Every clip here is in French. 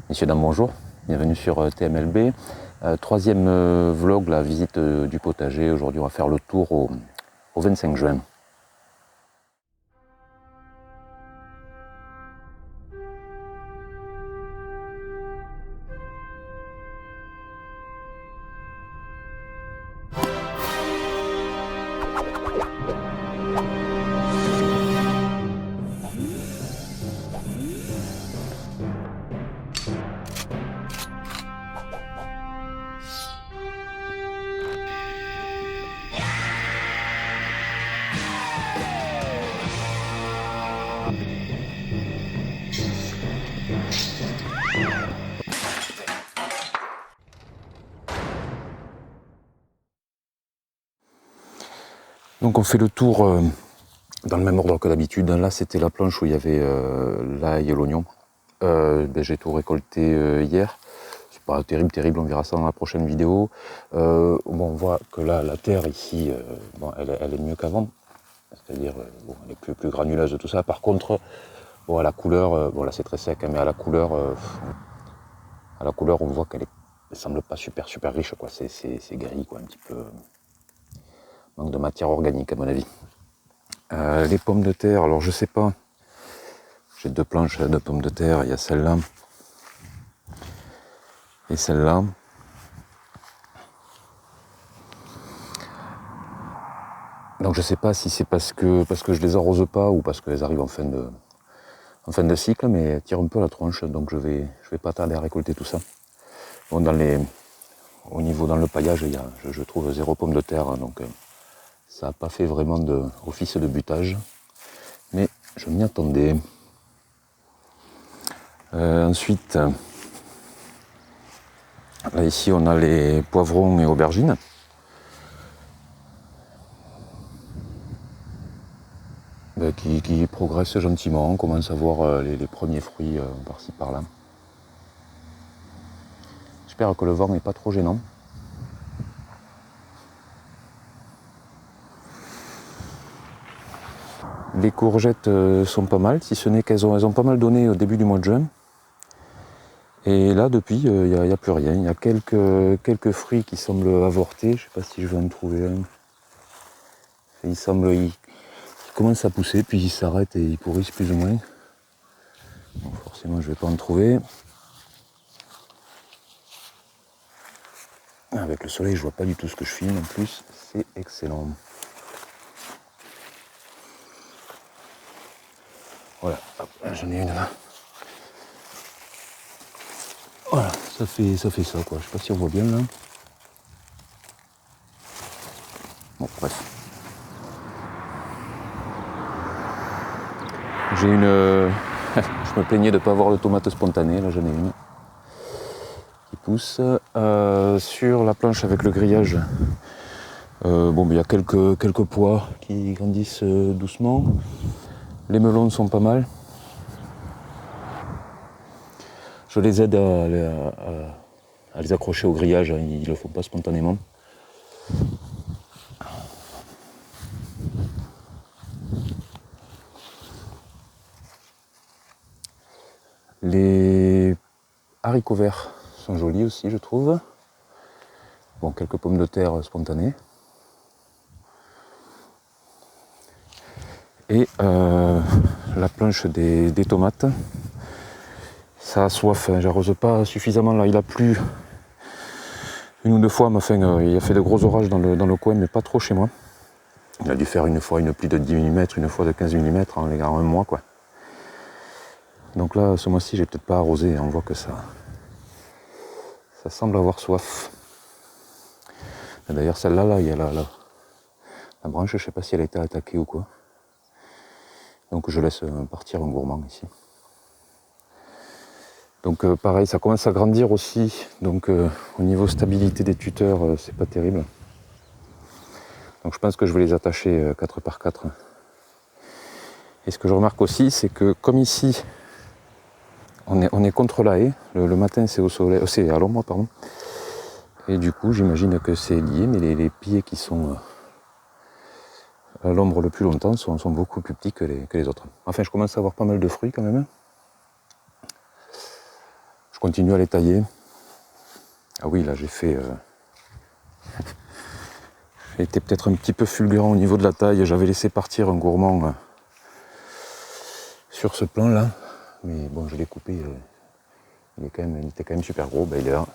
Messieurs, dames, bonjour, bienvenue sur TMLB. Troisième vlog, la visite du potager. Aujourd'hui, on va faire le tour au 25 juin. Donc on fait le tour dans le même ordre que d'habitude. Là c'était la planche où il y avait l'ail et l'oignon. J'ai tout récolté hier. C'est pas terrible, on verra ça dans la prochaine vidéo. On voit que là la terre ici, elle est mieux qu'avant. C'est-à-dire elle est plus granuleuse de tout ça. Par contre, à la couleur, là c'est très sec, hein, mais à la couleur on voit qu'elle semble pas super riche, quoi. C'est gris, quoi, un petit peu. Manque de matière organique à mon avis. Les pommes de terre, alors je sais pas. J'ai deux planches de pommes de terre, il y a celle-là et celle-là. Donc je sais pas si c'est parce que je les arrose pas ou parce qu'elles arrivent en fin de cycle, mais elles tirent un peu la tronche, donc je vais pas tarder à récolter tout ça. Bon, dans le paillage, je trouve 0 pommes de terre, donc ça n'a pas fait vraiment office de butage, mais je m'y attendais. Ensuite, là ici on a les poivrons et aubergines. Qui progressent gentiment, on commence à voir les premiers fruits par-ci par-là. J'espère que le vent n'est pas trop gênant. Les courgettes sont pas mal, si ce n'est qu'elles ont pas mal donné au début du mois de juin. Et là, depuis, il n'y a plus rien. Il y a quelques fruits qui semblent avortés. Je ne sais pas si je vais en trouver un. Ils commencent à pousser, puis ils s'arrêtent et ils pourrissent plus ou moins. Bon, forcément, je ne vais pas en trouver. Avec le soleil, je vois pas du tout ce que je filme en plus. C'est excellent. Voilà, j'en ai une là. Voilà, ça fait ça, quoi. Je sais pas si on voit bien là. Bon, bref. J'ai une... je me plaignais de ne pas avoir de tomates spontanées, là j'en ai une qui pousse. Sur la planche avec le grillage, il y a quelques pois qui grandissent doucement. Les melons sont pas mal. Je les aide à les accrocher au grillage, hein, ils ne le font pas spontanément. Les haricots verts sont jolis aussi, je trouve. Bon, quelques pommes de terre spontanées. Et la planche des tomates. Ça a soif, hein, j'arrose pas suffisamment là, il a plu une ou deux fois, mais enfin, il a fait de gros orages dans le coin, mais pas trop chez moi. Il a dû faire une fois une pluie de 10 mm, une fois de 15 mm en un mois, quoi. Donc là, ce mois-ci, j'ai peut-être pas arrosé, on voit que ça semble avoir soif. D'ailleurs, celle-là, là, il y a la branche, je sais pas si elle a été attaquée ou quoi. Donc je laisse partir un gourmand ici. Donc pareil, ça commence à grandir aussi, donc au niveau stabilité des tuteurs, c'est pas terrible. Donc je pense que je vais les attacher 4 par 4. Et ce que je remarque aussi, c'est que comme ici, on est contre la haie, le matin c'est au soleil, c'est à l'ombre, pardon. Et du coup, j'imagine que c'est lié, mais les pieds qui sont à l'ombre le plus longtemps sont beaucoup plus petits que les autres. Enfin, je commence à avoir pas mal de fruits quand même. Je continue à les tailler. Ah oui, là j'ai fait... j'ai été peut-être un petit peu fulgurant au niveau de la taille. J'avais laissé partir un gourmand sur ce plan là. Mais bon, je l'ai coupé. Il était quand même super gros. Ben, il est là.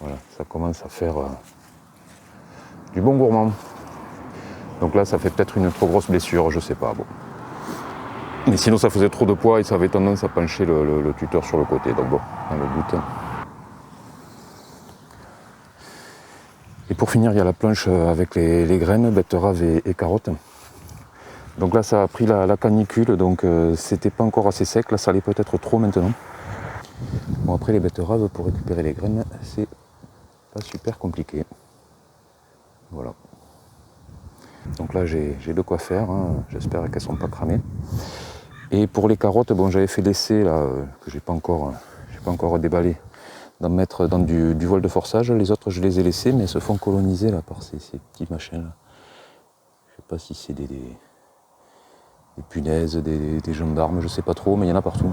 Voilà, ça commence à faire du bon gourmand. Donc là, ça fait peut-être une trop grosse blessure, je sais pas. Bon. Mais sinon, ça faisait trop de poids et ça avait tendance à pencher le tuteur sur le côté. Donc bon, dans le doute. Et pour finir, il y a la planche avec les graines, betteraves et carottes. Donc là, ça a pris la canicule, donc c'était pas encore assez sec. Là, ça allait peut-être trop maintenant. Bon, après, les betteraves, pour récupérer les graines, c'est pas super compliqué. Voilà. Donc là, j'ai de quoi faire. Hein. J'espère qu'elles ne sont pas cramées. Et pour les carottes, bon, j'avais fait l'essai là, que j'ai pas encore déballé, d'en mettre dans du voile de forçage. Les autres, je les ai laissés, mais elles se font coloniser là par ces petits machins là. Je sais pas si c'est des punaises, des gendarmes, je sais pas trop, mais il y en a partout.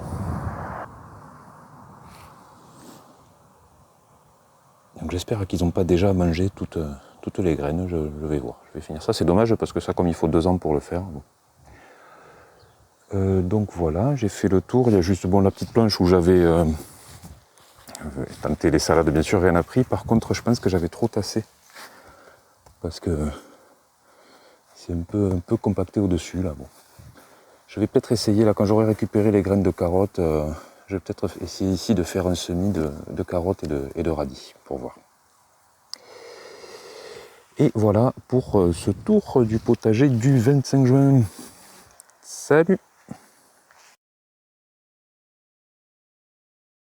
Donc j'espère qu'ils n'ont pas déjà mangé toutes les graines. Je vais voir. Je vais finir ça. C'est dommage parce que ça, comme il faut 2 ans pour le faire. Bon. Donc voilà, j'ai fait le tour. Il y a juste la petite planche où j'avais tenté les salades, bien sûr, rien n'a pris. Par contre, je pense que j'avais trop tassé. Parce que c'est un peu compacté au-dessus, là. Bon. Je vais peut-être essayer, là, quand j'aurai récupéré les graines de carottes, je vais peut-être essayer ici de faire un semis de carottes et de radis, pour voir. Et voilà pour ce tour du potager du 25 juin. Salut!